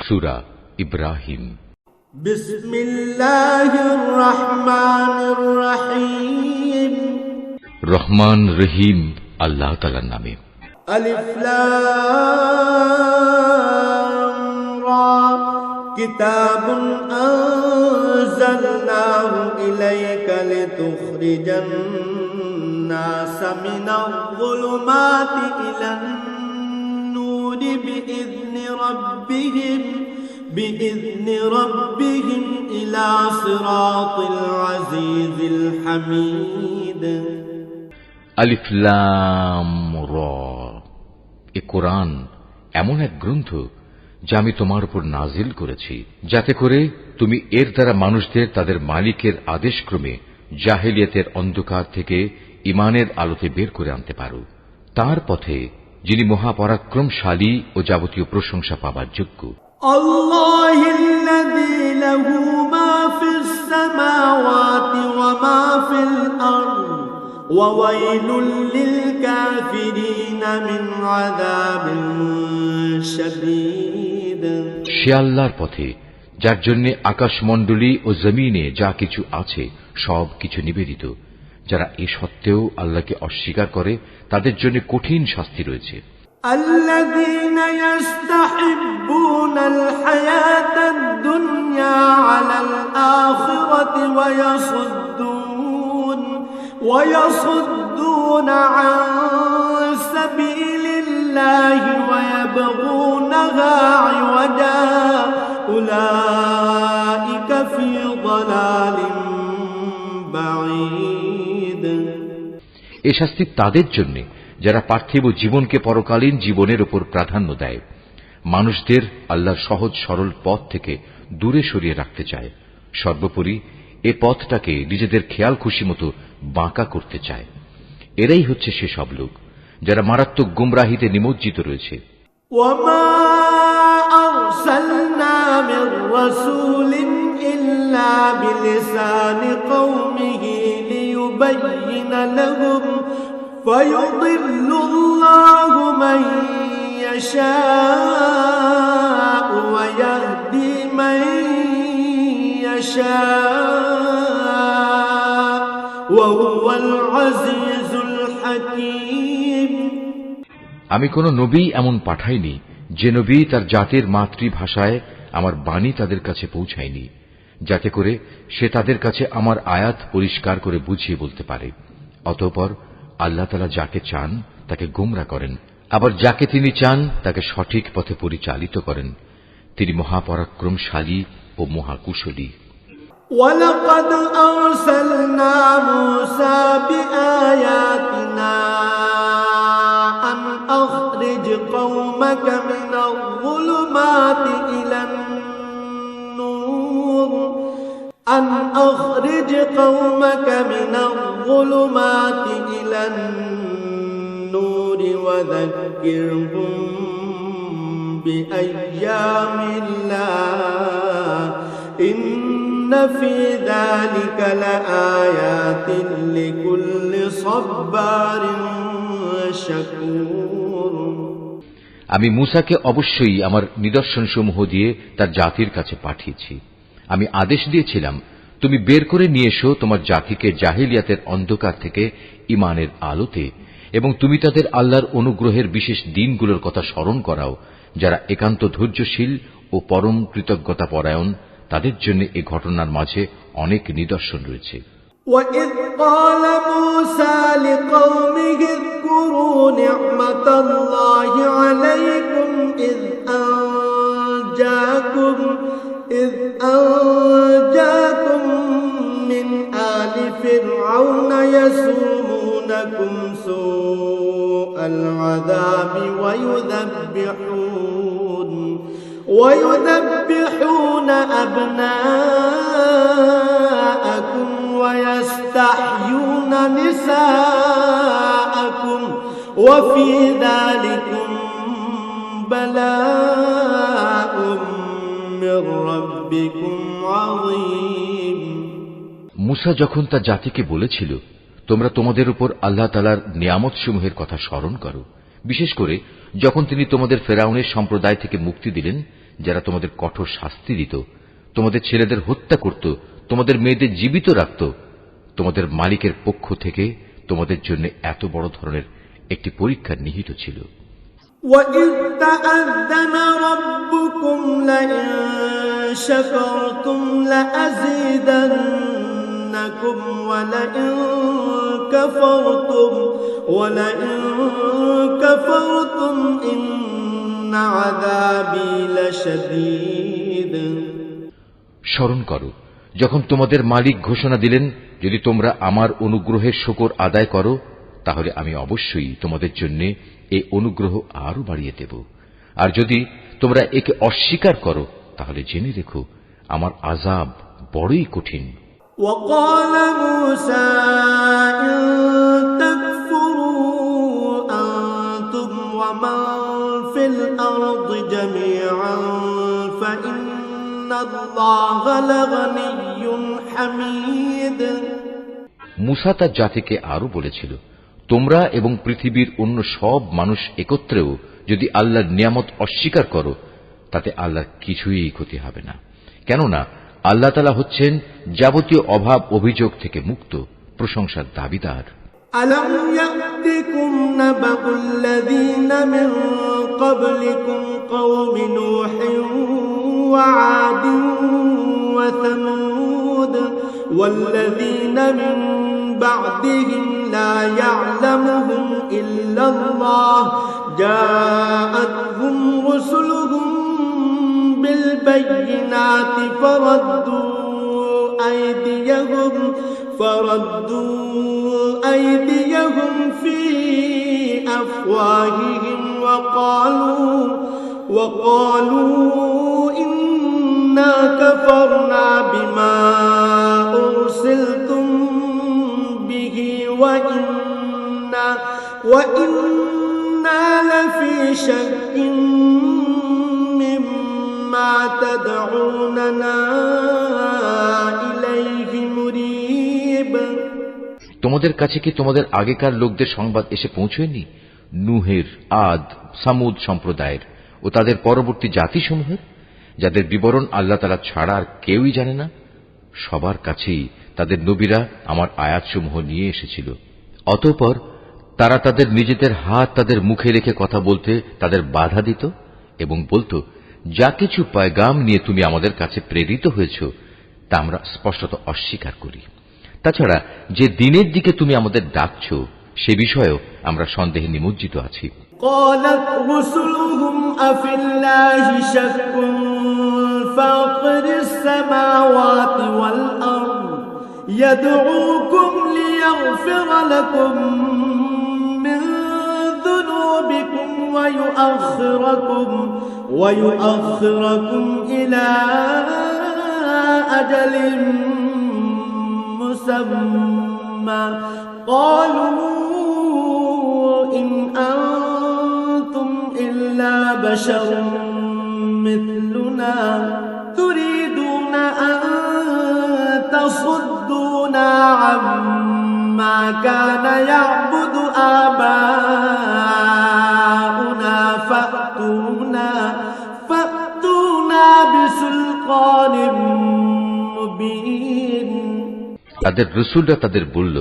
সূরা ইব্রাহিম। বিসমিল্লাহির রহমানির রহিম। রহমান রহিম আল্লাহ তাআলার নামে। আলিফ লাম রা কিতাবুন আনজালনাহু ইলাইকা লিতুখরিজান নাসা মিনাল যুলুমাতি ইলান নূরি বিইذনি রাব্বিহিম ইলা সিরাতিল আজিজিল হামিদ। আলিফ লাম রা। এ কোরআন এমন এক গ্রন্থ যা আমি তোমার উপর নাজিল করেছি, যাতে করে তুমি এর দ্বারা মানুষদের তাদের মালিকের আদেশক্রমে জাহেলিয়াতের অন্ধকার থেকে ঈমানের আলোতে বের করে আনতে পারো, তার পথে যিনি মহাপরাক্রমশালী ও যাবতীয় প্রশংসা পাবার যোগ্য। আল্লাহিল্লাযী লাহু মা ফিস সামাওয়াতি ওয়া মা ফিল আরদ ওয়া ওয়াইলুল লিল কাফিরিন মিন আযাবিন শাদীদ। সে আল্লাহর পথে যার জন্য আকাশমণ্ডলী ও জমিনে যা কিছু আছে সব কিছু নিবেদিত। যারা এ সত্ত্বেও আল্লাহকে অস্বীকার করে তাদের জন্য কঠিন শাস্তি রয়েছে। আল্লাযীনা ইস্তাহিব্বুনাল হায়াতাদ দুনিয়া আলাল আখিরাতি ওয়া ইয়াসুদ্দুনা আন সাবিলিল্লাহি ওয়া ইয়াবগুনাহা ইওয়াজা উলাইকা ফি দালালিন বাঈদ। এ শাস্তি তাদের জন্য যারা পার্থিব জীবনকে পরকালীন জীবনের উপর প্রাধান্য দেয়, মানুষদের আল্লাহর সহজ সরল পথ থেকে দূরে সরিয়ে রাখতে চায়, সর্বোপরি এ পথটাকে নিজেদের খেয়াল খুশি মতো বাঁকা করতে চায়। এরাই হচ্ছে সেসব লোক যারা মারাত্মক গুমরাহিতে নিমজ্জিত রয়েছে। ওয়ামা আরসালনা মির রাসূলিন ইল্লা বিলিসানি কওমিহি লিয়ুবায়্যিনা লাহুম ফায়ুদিল্লুল্লাহু মান ইয়াশা'উ ওয়া ইয়াহদি মান ইয়াশা'উ ওয়া হুয়াল আজিজুল হাকীম। আমি কোন নবী এমন পাঠাইনি যে নবী তার জাতির মাতৃভাষায় আমার বাণী তাদের কাছে পৌঁছায়নি, যাতে করে সে তাদের কাছে আমার আয়াত পরিষ্কার করে বুঝিয়ে বলতে পারে। অতঃপর আল্লাহ তাআলা যাকে চান তাকে গোমরা করেন, আবার যাকে তিনি চান তাকে সঠিক পথে পরিচালিত করেন। তিনি মহাপরাক্রমশালী ও মহাকুশলী। ওয়ালাকাদ আরসালনা মূসা বিআয়াতিনা আন আখরিজ কওমাকা মিনাল যুলুমাতি ইলান নূর أن أخرج قومك من الظلمات إلى النور وذكرهم بأيام الله إن في ذلك لآيات لكل صبار شكور। আমি মূসাকে অবশ্যই আমার নিদর্শনসমূহ দিয়ে তার জাতির কাছে পাঠিয়েছি। আমি আদেশ দিয়েছিলাম, তুমি বের করে নিয়ে এসো তোমার জাতিকে জাহেলিয়াতের অন্ধকার থেকে ঈমানের আলোতে, এবং তুমি তাদের আল্লাহর অনুগ্রহের বিশেষ দিনগুলোর কথা স্মরণ করাও। যারা একান্ত ধৈর্যশীল ও পরম কৃতজ্ঞতা পরায়ণ, তাদের জন্য এ ঘটনার মাঝে অনেক নিদর্শন রয়েছে। وَإِذْ قَالَ مُوسَى لِقَوْمِهِ اذْكُرُوا نِعْمَةَ اللَّهِ عَلَيْكُمْ إِذْ أنجاكم من آل فرعون يسومونكم سوء العذاب ويذبحون أبناءكم ويستحيون نساءكم وفي ذلكم بلاء من ربكم عظيم। মূসা যখন তার জাতিকে বলেছিল, তোমরা তোমাদের উপর আল্লাহ তাআলার নিয়ামত সমূহের কথা স্মরণ করো, বিশেষ করে যখন তিনি তোমাদের ফেরাউনের সম্প্রদায় থেকে মুক্তি দিলেন, যারা তোমাদের কঠোর শাস্তি দিত, তোমাদের ছেলেদের হত্যা করত, তোমাদের মেয়েদের জীবিত রাখত, তোমাদের মালিকের পক্ষ থেকে তোমাদের জন্য এত বড় ধরনের একটি পরীক্ষা নিহিত ছিল। وَإِذْ تَأَذَّنَ رَبُّكُمْ لَئِن شَكَرْتُمْ لَأَزِيدَنَّكُمْ وَلَئِن كَفَرْتُمْ إِنَّ عَذَابِي لَشَدِيدٌ। স্মরণ করো যখন তোমাদের মালিক ঘোষণা দিলেন, যদি তোমরা আমার অনুগ্রহের শুকর আদায় করো তাহলে আমি অবশ্যই তোমাদের জন্য এই অনুগ্রহ আরো বাড়িয়ে দেব, আর যদি তোমরা একে অস্বীকার করো তাহলে জেনে রেখো আমার আযাব বড়ই কঠিন। وقال موسى إن تكفروا أنتم ومن في الأرض جميعا فإن الله لغني حميد। মুসা তার জাতিকে আরো বলেছিল, তোমরা এবং পৃথিবীর অন্য সব মানুষ একত্রেও যদি আল্লাহর নিয়ামত অস্বীকার করো তাতে আল্লাহর কিছুই ক্ষতি হবে না, কেননা আল্লাহ তাআলা হচ্ছেন যাবতীয় অভাব অভিযোগ থেকে মুক্ত, প্রশংসার দাবিদার। ألم يأتكم نبأ الذين من قبلكم قوم نوح وعاد وثمود والذين من بعدهم لا يعلمهم إلا الله جاءتهم رسلهم بالبينات فردوا أيديهم في أفواههم وقالوا إنا كفرنا بما أرسلتم به وإنا لفي شك مما تدعوننا إليه مريب। তোমাদের কাছে কি তোমাদের আগেকার লোকদের সংবাদ এসে পৌঁছয়নি? নূহের, আদ, সামুদ সম্প্রদায়ের ও তাদের পরবর্তী জাতিসমূহের, যাদের বিবরণ আল্লাহ তাআলা ছাড়া আর কেউই জানে না। সবার কাছেই তাদের নবীরা আমার আয়াতসমূহ নিয়ে এসেছিল। অতঃপর তারা তাদের নিজেদের হাত তাদের মুখে রেখে কথা বলতে তাদের বাধা দিত এবং বলত, যা কিছু পয়গাম নিয়ে তুমি আমাদের কাছে প্রেরিত হয়েছ তা আমরা স্পষ্টত অস্বীকার করি। তাছাড়া যে দিনের দিকে তুমি আমাদের ডাকছ সে বিষয়েও আমরা সন্দেহে নিমজ্জিত আছি। قالت رسلهم أفي الله شك فاطر السماوات والأرض يدعوكم ليغفر لكم من ذنوبكم ويؤخركم إلى أجل مسمى قالوا إن أنتم إلا بشر مثلنا تريدون أن تصدونا عما كان يعبد آباؤنا فأتونا بسلطان مبين। তাদের রাসূলরা তাদের বলল,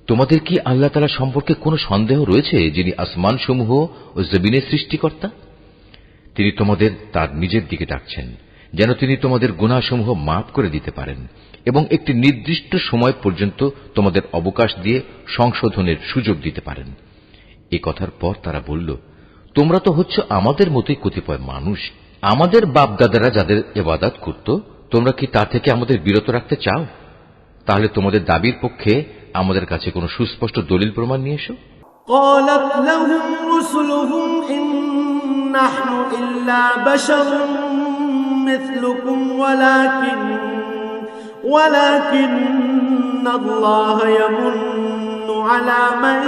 তোমাদের কি আল্লাহ তাআলা সম্পর্কে কোনো সন্দেহ রয়েছে, যিনি আসমান সমূহ ও জমিনের সৃষ্টিকর্তা? তিনি তোমাদের তার নিজের দিকে ডাকছেন যেন তিনি তোমাদের গুনাহসমূহ মাফ করে দিতে পারেন এবং একটি নির্দিষ্ট সময় পর্যন্ত তোমাদের অবকাশ দিয়ে সংশোধনের সুযোগ দিতে পারেন। এই কথার পর তারা বলল, তোমরা তো হচ্ছ আমাদের মতোই কতিপয় মানুষ। আমাদের বাপদাদারা যাদের ইবাদত করত তোমরা কি তা থেকে আমাদের বিরত রাখতে চাও? তাহলে তোমাদের দাবির পক্ষে আমাদের কাছে কোনো সুস্পষ্ট দলিল প্রমাণ নিয়ে এসো। قالت لهم رسلهم إن نحن إلا بشر مثلكم ولكن الله يمن على من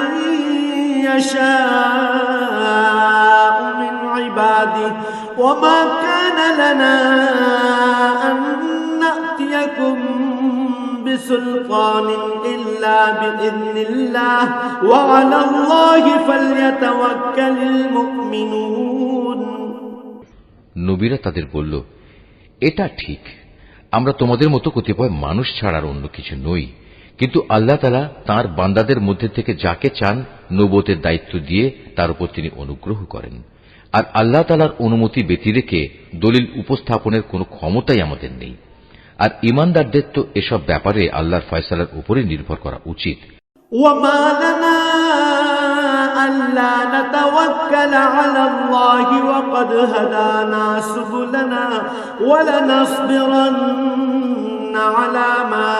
يشاء من عباده وما كان لنا أن نأتيكم بسلطان إلا بإذن الله وعلى الله فليتوكل المؤمنون। নবীরা তাদের বলল, এটা ঠিক, আমরা তোমাদের মতো কতিপয় মানুষ ছাড়ার অন্য কিছু নই, কিন্তু আল্লাহ তাআলা তাঁর বান্দাদের মধ্যে থেকে যাকে চান নবুয়তের দায়িত্ব দিয়ে তার উপর তিনি অনুগ্রহ করেন। আর আল্লাহ তাআলার অনুমতি ব্যতিরেকে দলিল উপস্থাপনের কোনো ক্ষমতাই আমাদের নেই। আর ঈমানদারদের তো এসব ব্যাপারে আল্লাহর ফয়সালার উপরে নির্ভর করা উচিত। وما لنا ألا نتوكل على الله وقد هدانا سبلنا ولنصبرن على ما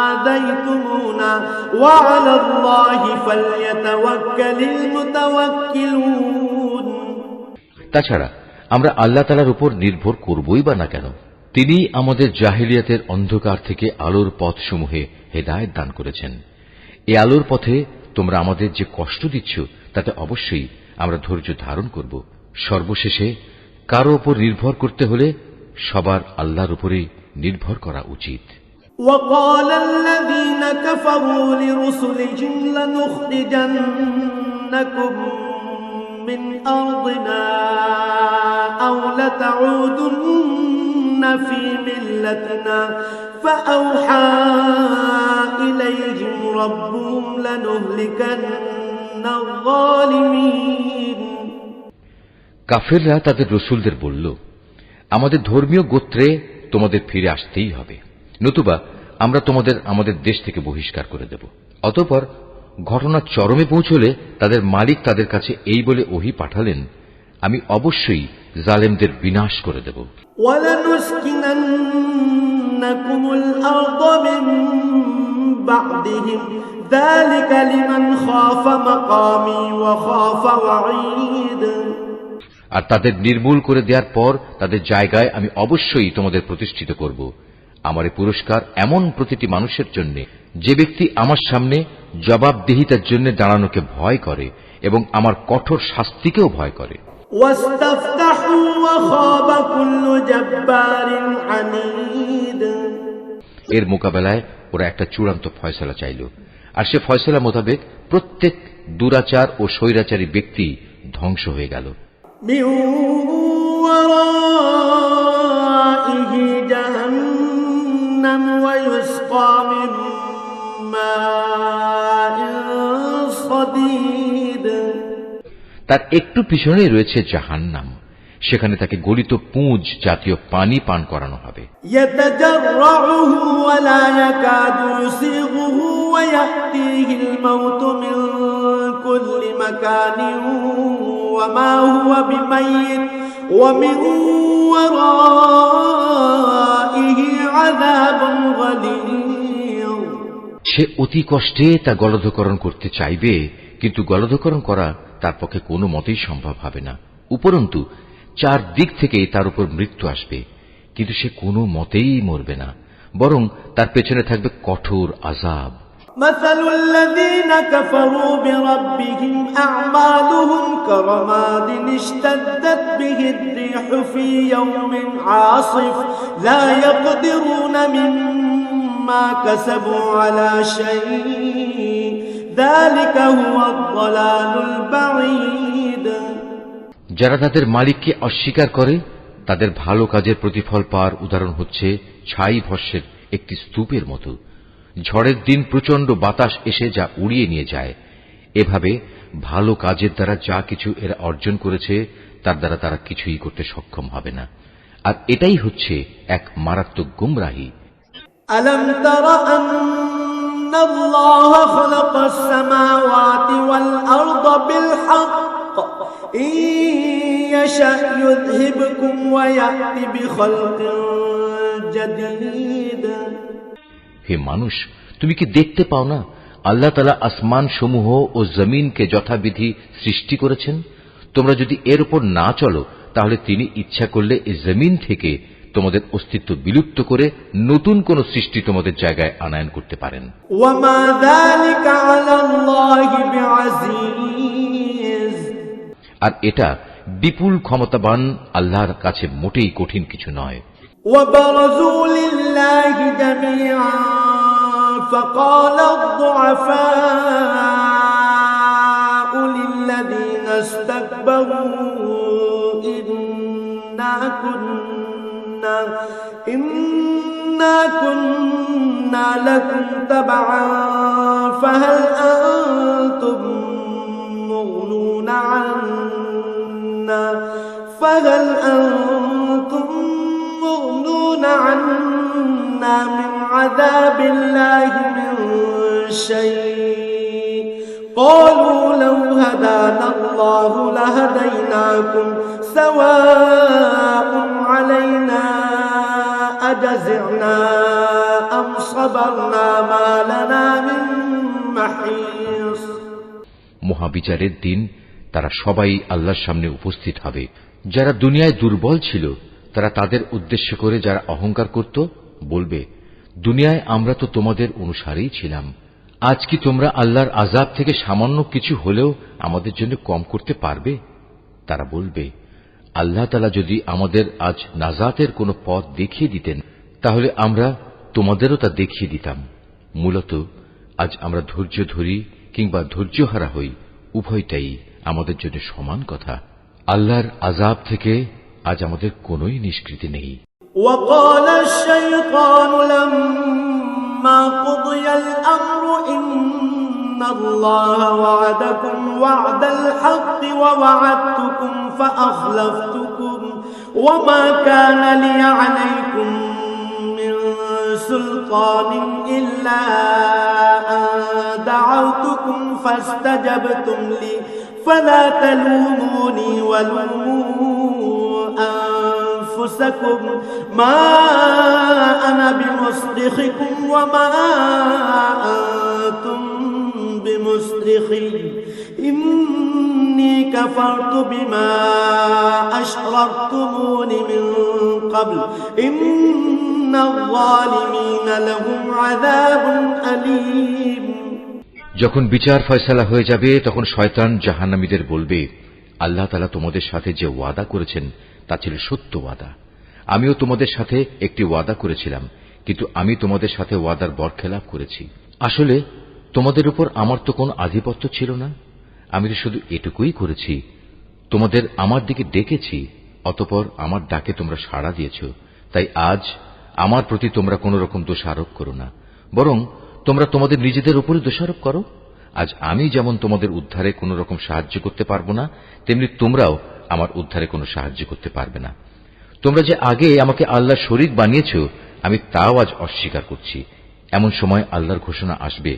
آذيتمونا وعلى الله فليتوكل المتوكلون। তাছাড়া আমরা আল্লাহ তাআলার উপর নির্ভর করবই বা না কেন? তিনি আমাদের জাহেলিয়াতের অন্ধকার থেকে আলোর পথসমূহে হেদায়েত দান করেছেন। এই আলোর পথে তোমরা আমাদের যে কষ্ট দিচ্ছ তাতে অবশ্যই আমরা ধৈর্য ধারণ করব। সর্বশেষে কারো উপর নির্ভর করতে হলে সবার আল্লাহর উপরেই নির্ভর করা উচিত। وقال الذين كفروا لرسلهم لنخرجنكم من أرضنا أو لتعودن في ملتنا فأوحى إليهم ربهم لنهلكن الظالمين। কাফেররা তাদের রসুলদের বলল, আমাদের ধর্মীয় গোত্রে তোমাদের ফিরে আসতেই হবে, নতুবা আমরা তোমাদের আমাদের দেশ থেকে বহিষ্কার করে দেব। অতঃপর ঘটনা চরমে পৌঁছলে তাদের মালিক তাদের কাছে এই বলে ওহী পাঠালেন, আমি অবশ্যই জালেমদের বিনাশ করে দেব। وَلَنُسْكِنَنَّكُمُ الْأَرْضَ مِنْ بَعْدِهِمْ ذَلِكَ لِمَنْ خَافَ مَقَامِي وَخَافَ وَعِيدِ। আর তাদের নির্মূল করে দেওয়ার পর তাদের জায়গায় আমি অবশ্যই তোমাদের প্রতিষ্ঠিত করব। আমার এই পুরস্কার এমন প্রতিটি মানুষের জন্য যে ব্যক্তি আমার সামনে জবাবদিহিতার জন্য দাঁড়ানোকে ভয় করে এবং আমার কঠোর শাস্তিকেও ভয় করে। وَاسْتَفْتَحُوا وَخَابَ كُلُّ جَبَّارٍ عَنِيدٍ। এর মোকাবেলায় ওরা একটা চূড়ান্ত ফয়সালা চাইল, আর সে ফয়সালা মোতাবেক প্রত্যেক দুরাচার ও স্বৈরাচারী ব্যক্তি ধ্বংস হয়ে গেল। مِنْ وَرَائِهِ جَهَنَّمُ وَيُسْقَى مِنْ مَاءٍ صَدِيدٍ। তার একটু পিছনেই রয়েছে জাহান্নাম, সেখানে তাকে গলিত পুঁজ জাতীয় পানি পান করানো হবে। يَتَجَرَّعُهُ وَلَا يَكَادُ يُسِيغُهُ وَيَأْتِيهِ الْمَوْتُ مِنْ كُلِّ مَكَانٍ وَمَا هُوَ بِمَيِّتٍ وَمِنْ وَرَائِهِ عَذَابٌ غَلِيظٌ। সে অতি কষ্টে তা গলধকরণ করতে চাইবে, কিন্তু গলধকরণ করা তার পক্ষে কোনো মতেই সম্ভব হবে না। উপরন্তু চারদিক থেকে তার উপর মৃত্যু আসবে, কিন্তু সে কোনো মতেই মরবে না, বরং তার পেছনে থাকবে কঠোর আযাব। مثل الذين كفروا بربهم أعمالهم كرماد اشتدت به الريح في يوم عاصف لا يقدرون مما كسبوا على شيء ذلك هو الضلال البعيد। যারা তাদের মালিককে অস্বীকার করে তাদের ভালো কাজের প্রতিফল পাওয়ার উদাহরণ হচ্ছে ছাই ভস্মের একটি স্তূপের মতো। ঝড়ের দিন প্রচণ্ড বাতাস এসে যা উড়িয়ে নিয়ে যায়। এভাবে ভালো কাজের দ্বারা যা কিছু এরা অর্জন করেছে তার দ্বারা তারা কিছুই করতে সক্ষম হবে না, আর এটাই হচ্ছে এক মারাত্মক গুমরাহি। ألم تر أن الله خلق السماوات والأرض بالحق إن يشأ يذهبكم ويأتي بخلق جديد। হে মানুষ, তুমি কি দেখতে পাও না আল্লাহ তাআলা আসমান সমূহ ও জমিনকে যথাবিধি সৃষ্টি করেছেন? তোমরা যদি এর উপর না চলো তাহলে তিনি ইচ্ছা করলে এই জমিন থেকে তোমাদের অস্তিত্ব বিলুপ্ত করে নতুন কোন সৃষ্টি তোমাদের জায়গায় আনয়ন করতে পারেন। ওয়ামা যালিকা আলাল্লাহি বিআযীজ। আর এটা বিপুল ক্ষমতাবান আল্লাহর কাছে মোটেই কঠিন কিছু নয়। وبرزوا لله جميعا فقال الضعفاء للذين استكبروا إنا كنا لكم تبعا فهل أنتم مغنون عنا من عذاب الله من شيء قالوا لو هدانا الله لهديناكم سواء علينا أجزعنا أم صبرنا ما لنا من محيص মহাবিচারের দিন তারা সবাই আল্লাহর সামনে উপস্থিত হবে। যারা দুনিয়ায় দুর্বল ছিল তারা তাদের উদ্দেশ্য করে যারা অহংকার করত বলবে, দুনিয়ায় আমরা তো তোমাদের অনুসারীই ছিলাম, আজ কি তোমরা আল্লাহর আযাব থেকে সামান্য কিছু হলেও আমাদের জন্য কম করতে পারবে? তারা বলবে, আল্লাহ তাআলা যদি আমাদের আজ নাজাতের কোনো পথ দেখিয়ে দিতেন তাহলে আমরা তোমাদেরও তা দেখিয়ে দিতাম। মূলত আজ আমরা ধৈর্য ধরি কিংবা ধৈর্যহারা হই, উভয়টাই আমাদের জন্য সমান কথা। আল্লাহর আযাব থেকে আজ আমাদের কোনোই নিষ্কৃতি নেই। وقال الشيطان لما قضي الأمر إن الله وعدكم وعد الحق ووعدتكم فأخلفتكم وما كان لي عليكم من سلطان إلا أن دعوتكم فاستجبتم لي فلا تلوموني ولوموا أنفسكم ما أنا بمصرخكم وما أنتم بمصرخي إني كفرت بما أشركتمون من قبل إن الظالمين لهم عذاب أليم যখন বিচার ফয়সালা হয়ে যাবে তখন শয়তান জাহান্নামীদের বলবে, আল্লাহ তাআলা তোমাদের সাথে যে ওয়াদা করেছেন তা ছিল সত্য ওয়াদা। আমিও তোমাদের সাথে একটি ওয়াদা করেছিলাম, কিন্তু আমি তোমাদের সাথে ওয়াদার বরখেলাপ করেছি। আসলে তোমাদের উপর আমার তো কোনো আধিপত্য ছিল না, আমি তো শুধু এটুকুই করেছি, তোমাদের আমার দিকে ডেকেছি, অতঃপর আমার ডাকে তোমরা সাড়া দিয়েছ। তাই আজ আমার প্রতি তোমরা কোন রকম দোষ আরোপ করো না, বরং তোমরা তোমাদের নিজেদের উপরে দোষারোপ করো। আজ আমি যেমন তোমাদের উদ্ধারে কোন রকম সাহায্য করতে পারবো না, তেমনি তোমরাও আমার উদ্ধারে কোনো সাহায্য করতে পারবে না। তোমরা যে আগে আমাকে আল্লাহর শরীক বানিয়েছ, আমি তাও আজ অস্বীকার করছি। এমন সময় আল্লাহর ঘোষণা আসবে,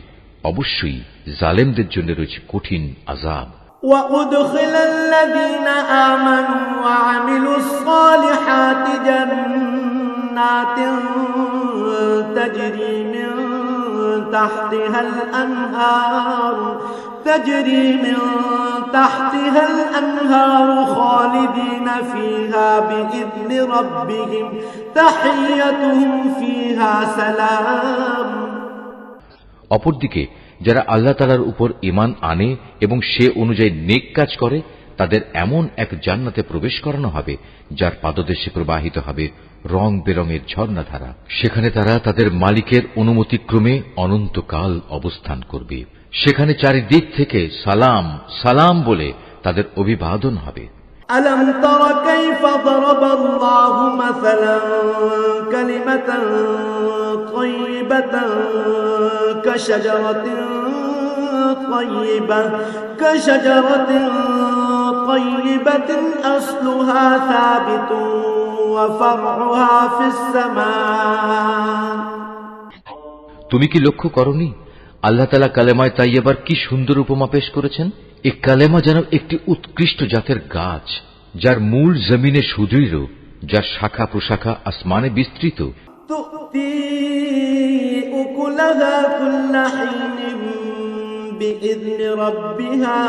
অবশ্যই জালেমদের জন্য রয়েছে কঠিন আযাব। وأدخل الذين آمنوا وعملوا الصالحات جنات تجري من تحتها الأنهار خالدين فيها بإذن ربهم تحيتهم فيها سلام। অপরদিকে যারা আল্লাহ তাআলার উপর ঈমান আনে এবং সে অনুযায়ী নেক কাজ করে, তাদের এমন এক জান্নাতে প্রবেশ করানো হবে যার পাদদেশে প্রবাহিত হবে রং বেরঙের ঝর্ণাধারা। সেখানে তারা তাদের মালিকের অনুমতিক্রমে অনন্তকাল অবস্থান করবে। সেখানে চারিদিক থেকে সালাম সালাম বলে তাদের অভিবাদন হবে। ألم تر كيف ضرب الله مثلا كلمة طيبة كشجرة طيبة أصلها ثابت وفرعها في السماء। তুমি কি লক্ষ্য করনি আল্লাহ তাআলা কালেমায়ে তাইয়্যিবার কি সুন্দর উপমা পেশ করেছেন? এই কালেমা যেন একটি উৎকৃষ্ট জাতের গাছ, যার মূল জমিনে সুদৃঢ়, যার শাখা প্রশাখা আসমানে বিস্তৃত। تؤتي أكلها كل حين بإذن ربها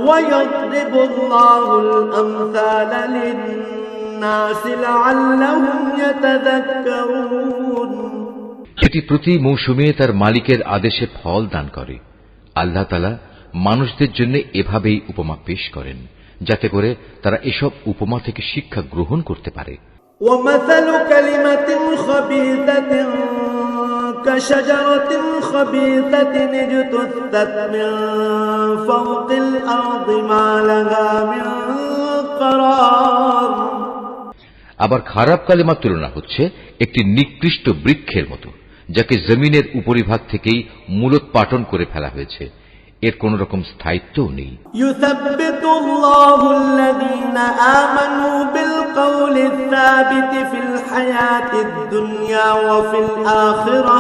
ويضرب الله الأمثال للناس لعلهم يتذكرون। এটি প্রতি মৌসুমে তার মালিকের আদেশে ফল দান করে। আল্লাহ তাআলা মানুষদের জন্য এভাবেই উপমা পেশ করেন, যাতে করে তারা এসব উপমা থেকে শিক্ষা গ্রহণ করতে পারে। ومثل كلمة خبيثة كشجرة خبيثة اجتثت من فوق الأرض ما لها من قرار। আবার খারাপ কালেমার তুলনা হচ্ছে একটি নিকৃষ্ট বৃক্ষের মতো, যাকে জমিনের উপরিভাগ থেকেই মূলোৎপাটন করে ফেলা হয়েছে। এর কোন রকম স্থায়িত্বও নেই। يثبت الله الذين آمنوا بالقول الثابت في الحياة الدنيا وفي الآخرة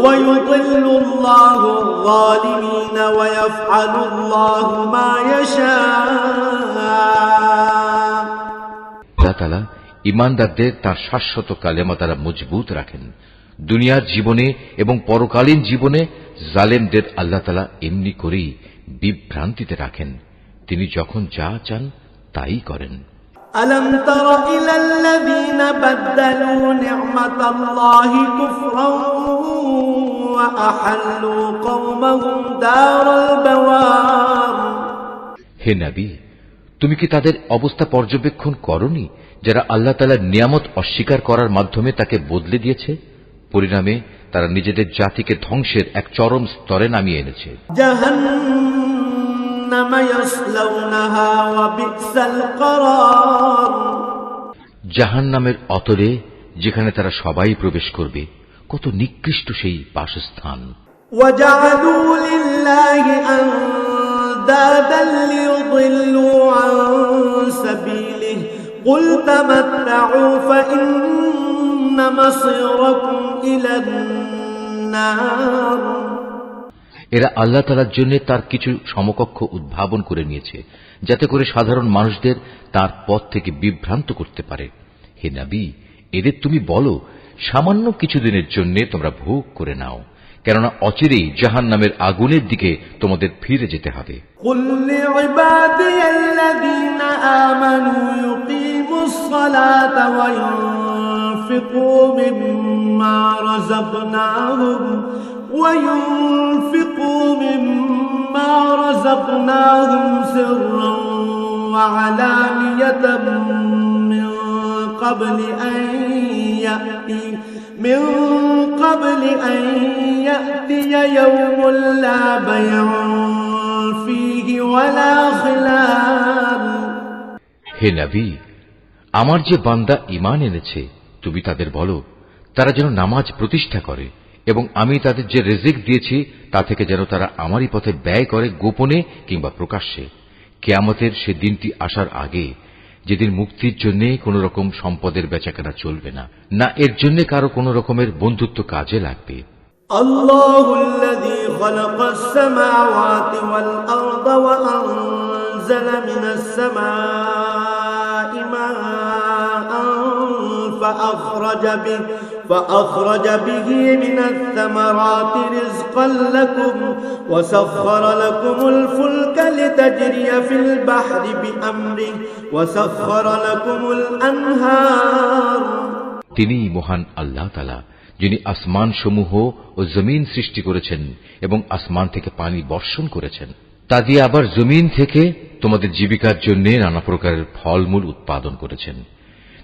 ويضل الله الظالمين ويفعل الله ما يشاء। আল্লাহ তাআলা ঈমানদারদের তাঁর শাশ্বত কালেমা দ্বারা মজবুত রাখেন। দুনিয়ার জীবনে এবং পরকালীন জীবনে জালেমদের আল্লাহ তাআলা এমনি করেই বিভ্রান্তিতে রাখেন। তিনি যখন যা চান তাই করেন। ألم تر إلى الذين بدلوا نعمة الله كفرا وأحلوا قومهم دار البوار। হে নবী, তুমি কি তাদের অবস্থা পর্যবেক্ষণ করনি যারা আল্লাহ তাআলার নিয়ামত অস্বীকার করার মাধ্যমে তাকে বদলে দিয়েছে? পরিণামে তারা নিজেদের জাতিকে ধ্বংসের এক চরম স্তরে নামিয়ে এনেছে। জাহান্নাম ইয়াসলাউনাহা ওয়া বি'সাল করার। জাহান্নামের অতলে যেখানে তারা সবাই প্রবেশ করবে, কত নিকৃষ্ট সেই বাসস্থান। ওয়াজআলু লিল্লাহি আনদাদান লিয়ুদিল্লু আন সাবিলিহি কুল তামাত্তাউ ফাইন্না মাসীরাকুম ইলান নার। এরা আল্লাহ তাআলার জন্য তার কিছু সমকক্ষ উদ্ভাবন করে নিয়েছে, যাতে করে সাধারণ মানুষদের তার পথ থেকে বিভ্রান্ত করতে পারে। হে নবী, এদের তুমি বলো, সামান্য কিছুদিনের জন্য তোমরা ভোগ করে নাও, কেননা অচিরেই জাহান্নামের আগুনের দিকে তোমাদের ফিরে যেতে হবে। কুল লিইবাদিয়াল্লাযীনা আমানু ইউকিমুস সালাতা ওয়া ইউনফিকু মিম্মা রাযাকনাহুম وينفقوا مما رزقناهم سرا وعلانية من قبل أن يأتي يوم لا بيع فيه ولا خلال। হে নবী, আমার যে বান্দা ঈমান এনেছে, তুমি তাদের বলো তারা যেন নামাজ প্রতিষ্ঠা করে এবং আমি তাদের যে রিজিক দিয়েছি তা থেকে যেন তারা আমারই পথে ব্যয় করে, গোপনে কিংবা প্রকাশ্যে। কিয়ামতের সে দিনটি আসার আগে, যেদিন মুক্তির জন্য কোন রকম সম্পদের বেচাকেনা চলবে না, না এর জন্য কারো কোন রকমের বন্ধুত্ব কাজে লাগবে। আল্লাহুল্লাযী খালাকাস সামাওয়াতি ওয়াল আরদা ওয়া আনজালা মিনাস সামাই মাআন فأخرج به من الثمرات رزقا لكم وسخر لكم الفلك لتجري في البحر بأمره وسخر لكم الأنهار। তিনি মহান আল্লাহ তাআলা, যিনি আসমান সমূহ ও জমিন সৃষ্টি করেছেন এবং আসমান থেকে পানি বর্ষণ করেছেন। তা দিয়ে আবার জমিন থেকে তোমাদের জীবিকার জন্য নানা প্রকারের ফলমূল উৎপাদন করেছেন।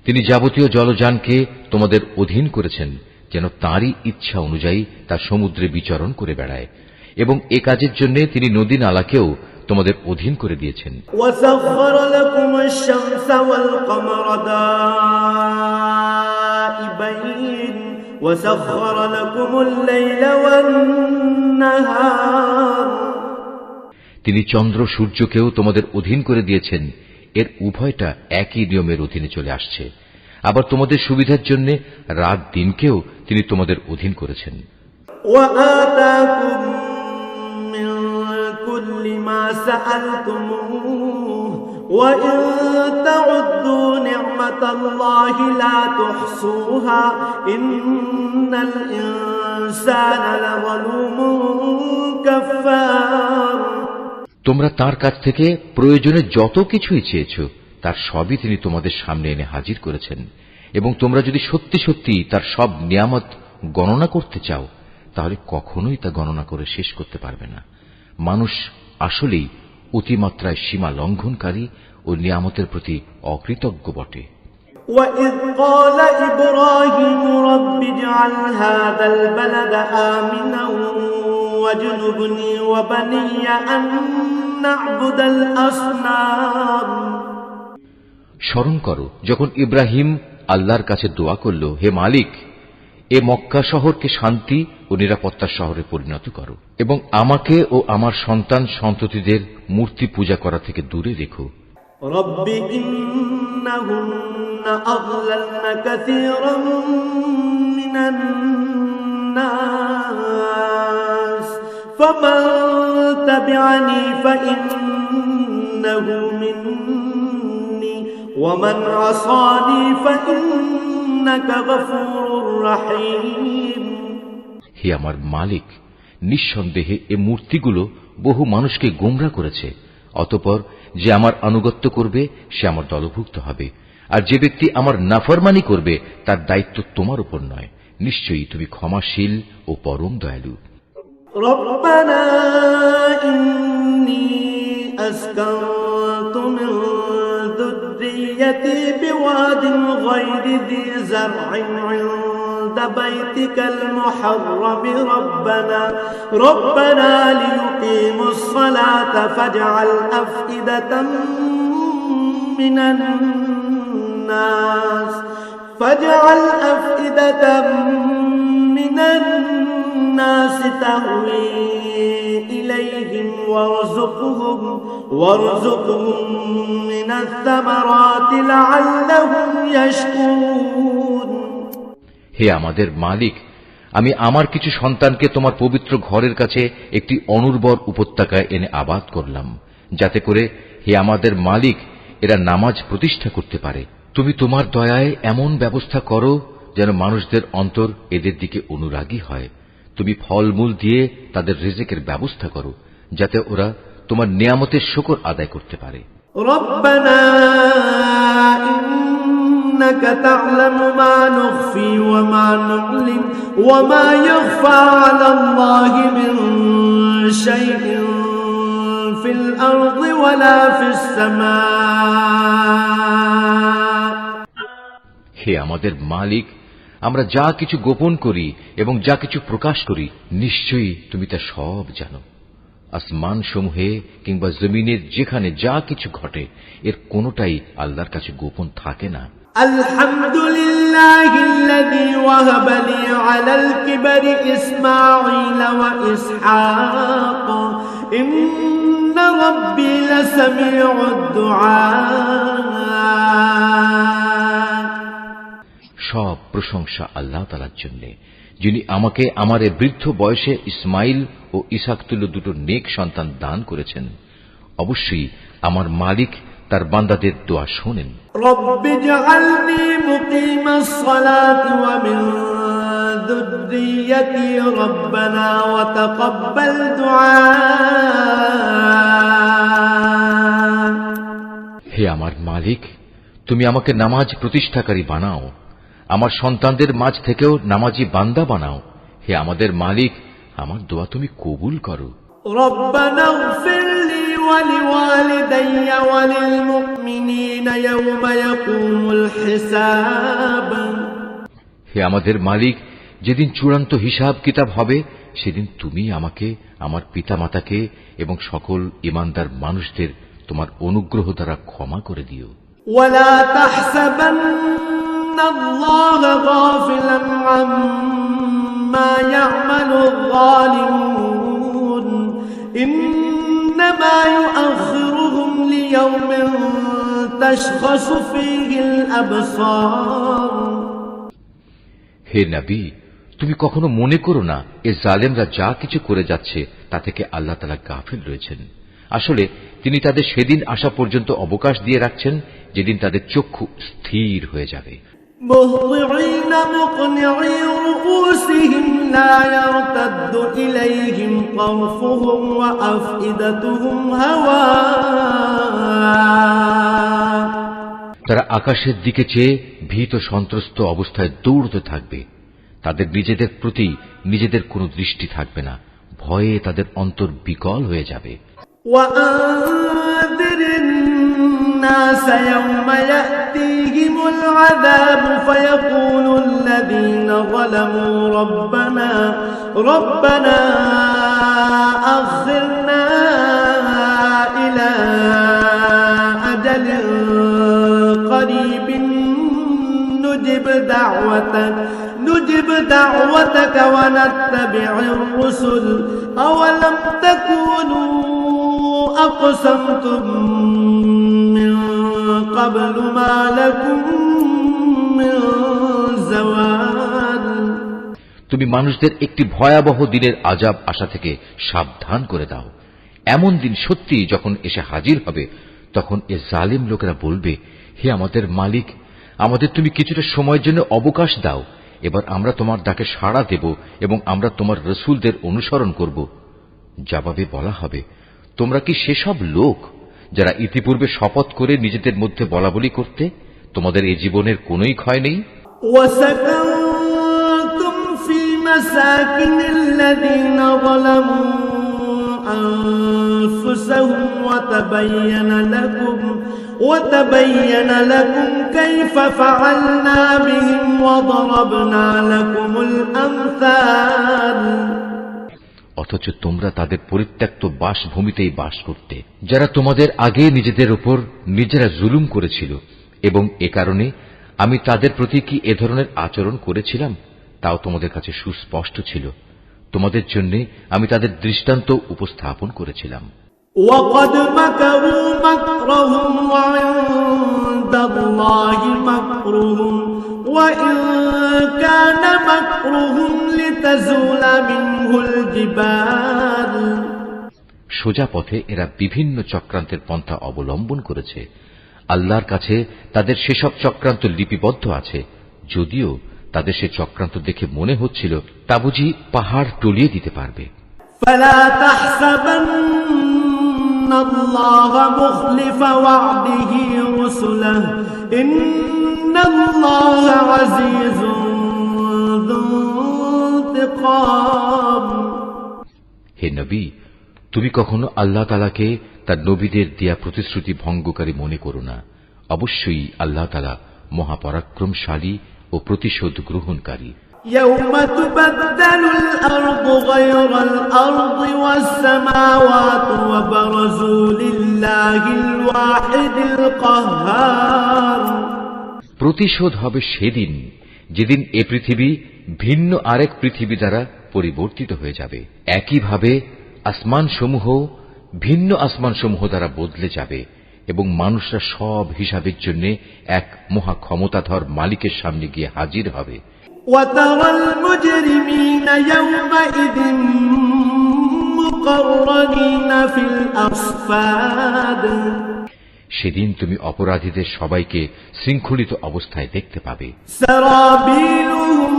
তিনি যাবতীয় জলযানকে তোমাদের অধীন করেছেন, যেন তাঁরই ইচ্ছা অনুযায়ী তা সমুদ্রে বিচরণ করে বেড়ায়, এবং এ কাজের জন্য তিনি নদী নালাকেও তোমাদের অধীন করে দিয়েছেন। وَسَخَّرَ لَكُمُ الشَّمْسَ وَالْقَمَرَ دَائِبَيْنِ وَسَخَّرَ لَكُمُ اللَّيْلَ وَالنَّهَارَ। তিনি চন্দ্র সূর্যকেও তোমাদের অধীন করে দিয়েছেন। এর উভয়টা একই নিয়মের অধীনে চলে আসছে। আবার তোমাদের সুবিধার জন্য রাত দিনকেও তিনি তোমাদের অধীন করেছেন। وَآتَاكُم مِّن كُلِّ مَا سَأَلْتُمُوهُ وَإِن تَعُدُّوا نِعْمَةَ اللَّهِ لَا تُحْصُوهَا إِنَّ الْإِنسَانَ لَظَلُومٌ كَفَّارٌ। তোমরা তার কাছ থেকে প্রয়োজনে যত কিছুই চেয়েছ, তার সবই তিনি তোমাদের সামনে এনে হাজির করেছেন, এবং তোমরা যদি সত্যি সত্যি তার সব নিয়ামত গণনা করতে চাও, তাহলে কখনোই তা গণনা করে শেষ করতে পারবে না। মানুষ আসলেই অতিমাত্রায় সীমা লঙ্ঘনকারী ও নিয়ামতের প্রতি অকৃতজ্ঞ বটে। وَإِذْ قَالَ إِبْرَاهِيمُ رَبِّ اجْعَلْ هَذَا الْبَلَدَ آمِنًا وَاجْنُبْنِي وَبَنِيَّ أَن نَّعْبُدَ الْأَصْنَامَ। স্মরণ করো যখন ইব্রাহিম আল্লাহর কাছে দোয়া করল, হে মালিক, এ মক্কা শহরকে শান্তি ও নিরাপত্তার শহরে পরিণত করো এবং আমাকে ও আমার সন্তান সন্ততিদের মূর্তি পূজা করা থেকে দূরে রেখো। রব্বি ইন্নাহুন্না আযলালনা কাসীরাম মিনান নাস ফামান তাবিআনি ফাইন্নাহু মিন্নি ওয়া মান আসানি ফাইন্নাকা গফুরুর রহিম। হে আমার মালিক, নিঃসন্দেহে এ মূর্তিগুলো বহু মানুষকে গোমরা করেছে। অতঃপর যে আমার আনুগত্য করবে সে আমার দলভুক্ত হবে, আর যে ব্যক্তি আমার নাফরমানি করবে তার দায়িত্ব তোমার উপর নয়। নিশ্চয়ই তুমি ক্ষমাশীল ও পরম দয়ালু। রব্বানা ইন্নী আসকানতু মিন যুররিয়্যাতি বিওয়াদিন গায়রি যী যার'ইন ইনদা বাইতিকাল মুহাররম রব্বানা লিয়ুকিমুস সালাতা ফাজআল আফইদাতাম মিনান নাস তাহওয়ি ইলাইহিম ওয়ারযুকহুম মিনাস সামারাতি লাআল্লাহুম ইয়াশকুরুন। হে আমাদের মালিক, আমি আমার কিছু সন্তানকে তোমার পবিত্র ঘরের কাছে একটি অনুর্বর উপত্যকায় এনে আবাদ করলাম, যাতে করে হে আমাদের মালিক এরা নামাজ প্রতিষ্ঠা করতে পারে। তুমি তোমার দয়ায় এমন ব্যবস্থা করো যেন মানুষদের অন্তর এদের দিকে অনুরাগী হয়। তুমি ফলমূল দিয়ে তাদের রিজিকের ব্যবস্থা করো, যাতে ওরা তোমার নিয়ামতের শুকর আদায় করতে পারে। রব্বানা ইন্নাকা তা'লামু মা নুখফি ওয়া মা নু'লিন ওয়া মা ইখফা আলাল্লাহি মিন শাইইন ফিল আরদি ওয়ালা ফিস সামা। হে আমাদের মালিক, আমরা যা কিছু গোপন করি এবং যা কিছু প্রকাশ করি নিশ্চয়ই তুমি তা সব জানো। আসমান সমূহে কিংবা জমিনের যেখানে যা কিছু ঘটে এর কোনোটাই আল্লাহর কাছে গোপন থাকে না। আলহামদুলিল্লাহিল্লাযী ওয়াহাবা লি আলাল কিবরি ইসমাঈল ওয়া ইসহাক ইন্না রাব্বী লাসামিউদ দুআ। সব প্রশংসা আল্লাহ তাআলার জন্য, যিনি আমাকে আমার এই বৃদ্ধ বয়সে ইসমাইল ও ইসহাক তুল্য দুটো নেক সন্তান দান করেছেন। অবশ্যই আমার মালিক তার বান্দাদের দোয়া শোনেন। রব্বি জাআলনি মুকিমাস সালাতি ওয়া মিন যুররিয়্যাতি রব্বানা ওয়া তাকাব্বাল দুআ। হে আমার মালিক, তুমি আমাকে নামাজ প্রতিষ্ঠাকারী বানাও, আমার সন্তানদের মাঝ থেকেও নামাজি বান্দা বানাও। হে আমাদের মালিক, আমার দোয়া তুমি কবুল করো। রব্বানা ইগফির লি ওয়া লিওয়ালিদাইয়া ওয়া লিল মুমিনিনা ইয়াওমা ইয়াকুমুল হিসাব। হে আমাদের মালিক, যেদিন চূড়ান্ত হিসাব কিতাব হবে সেদিন তুমি আমাকে, আমার পিতামাতাকে এবং সকল ঈমানদার মানুষদের তোমার অনুগ্রহ দ্বারা ক্ষমা করে দিও। ওয়ালা তাহসাবান্নাল্লাহা গাফিলান আম্মা ইয়া'মালুয যালিমুন ইন্নামা ইউআখিরুহুম লিয়াওমিন তাশখাসু ফীহিল আবসার। হে নবী, তুমি কখনো মনে করো না এ জালেমরা যা কিছু করে যাচ্ছে তা থেকে আল্লাহ তাআলা গাফিল রয়েছেন। আসলে তিনি তাদের সেদিন আসা পর্যন্ত অবকাশ দিয়ে রাখছেন যেদিন তাদের চক্ষু স্থির হয়ে যাবে। مهطعين مقنعي رؤوسهم لا يرتد إليهم طرفهم وأفئدتهم هواء। তারা আকাশের দিকে চেয়ে ভীত সন্ত্রস্ত অবস্থায় দৌড়তে থাকবে। তাদের নিজেদের প্রতি নিজেদের কোনো দৃষ্টি থাকবে না, ভয়ে তাদের অন্তর বিকল হয়ে যাবে। وأنذر الناس يوم يأتيهم العذاب فيقول الذين ظلموا ربنا أخرنا إلى أجل قريب نجب دعوتك ونتبع الرسل أولم تكونوا أقسمتم من قبل ما لكم من زوال তুমি মানুষদের একটি ভয়াবহ দিনের আযাব আসা থেকে সাবধান করে দাও। এমন দিন সত্যি যখন এসে হাজির হবে, তখন এ জালিম লোকেরা বলবে, হে আমাদের মালিক, আমাদের তুমি কিছুটা সময়ের জন্য অবকাশ দাও, এবার আমরা তোমার ডাকে সাড়া দেব এবং আমরা তোমার রসুলদের অনুসরণ করব। জবাবে বলা হবে, তোমরা কি সেসব লোক যারা ইতিপূর্বে শপথ করে নিজেদের মধ্যে বলাবলি করতে, তোমাদের এই জীবনের কোনোই ক্ষয় নেই? مساكن الذين ظلموا أنفسهم وتبين لكم كيف فعلنا بهم وضربنا لكم الأمثال অথচ তোমরা তাদের পরিত্যক্ত বাসভূমিতেই বাস করতে, যারা তোমাদের আগে নিজেদের উপর নিজেরা জুলুম করেছিল, এবং এ কারণে আমি তাদের প্রতি কি এ ধরনের আচরণ করেছিলাম তাও তোমাদের কাছে সুস্পষ্ট ছিল। তোমাদের জন্য আমি তাদের দৃষ্টান্ত উপস্থাপন করেছিলাম। وَقَدْ مَكَرُوا مَكْرَهُمْ وَعِندَ اللَّهِ مَكْرُهُمْ وَإِن كَانَ مَكْرُهُمْ لِتَزُولَ مِنْهُ الْجِبَالُ সোজা পথে এরা বিভিন্ন চক্রান্তের পন্থা অবলম্বন করেছে। আল্লাহর কাছে তাদের সেসব চক্রান্ত লিপিবদ্ধ আছে, যদিও তাদের সে চক্রান্ত দেখে মনে হচ্ছিল তা বুঝি পাহাড় টলিয়ে দিতে পারবে। فَلَا تَحْسَبَنَّ اللَّهَ مُخْلِفَ وَعْدِهِ رُسُلَهُ إِنَّ اللَّهَ عَزِيزٌ ذُو انتِقَامٍ হে নবী, তুমি কখনো আল্লাহ তাআলাকে তার নবীদের দেয়া প্রতিশ্রুতি ভঙ্গকারী মনে করো না। অবশ্যই আল্লাহ তাআলা মহাপরাক্রমশালী ও প্রতিশোধ গ্রহণকারী। يوم تبدل الأرض غير الأرض والسماوات وبرزوا لله الواحد القهار প্রতিশোধ হবে সেদিন যেদিন এ পৃথিবী ভিন্ন আরেক পৃথিবী দ্বারা পরিবর্তিত হয়ে যাবে। একইভাবে আসমানসমূহ ভিন্ন আসমানসমূহ দ্বারা বদলে যাবে এবং মানুষরা সব হিসাবের জন্য এক মহা ক্ষমতাধর মালিকের সামনে গিয়ে হাজির হবে। وترى المجرمين يومئذ مقرنين في الأصفاد সেদিন তুমি অপরাধীদের সবাইকে শৃঙ্খলিত অবস্থায় দেখতে পাবে। سرابيلهم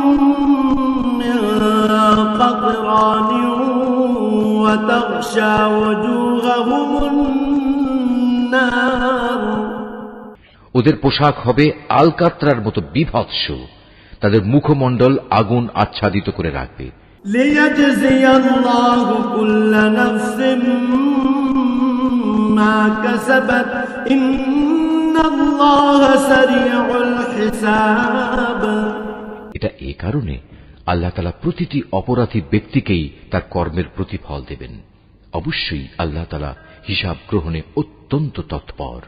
من قطران وتغشى وجوههم النار ওদের পোশাক হবে আলকাত্রার মতো বিভৎস, তাদের মুখমণ্ডল আগুন আচ্ছাদিত করে রাখবে। ليجزي الله كل نفس ما كسبت إن الله سريع الحساب এটা এই কারণে আল্লাহ তাআলা প্রতিটি অপরাধী ব্যক্তিকেই তার কর্মের প্রতিফল দেবেন। অবশ্যই আল্লাহ তাআলা হিসাব গ্রহণে অত্যন্ত তৎপর।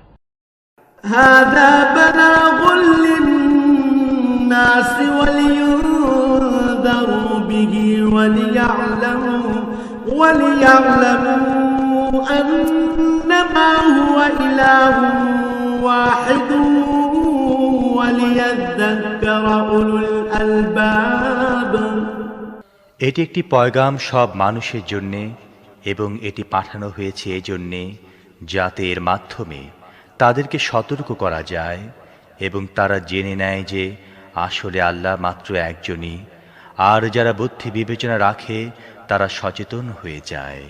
هذا بلاغ للناس ولينذروا به وليعلموا أنما هو إله واحد وليذكر أولو الألباب এটি একটি পয়গাম সব মানুষের জন্য এবং এটি পাঠানো হয়েছে এজন্যে যাতে এর মাধ্যমে তাদেরকে সতর্ক করা যায় এবং তারা জেনে নেয় যে আসলে আল্লাহ মাত্র একজনই, আর যারা বুদ্ধি বিবেচনা রাখে তারা সচেতন হয়ে যায়।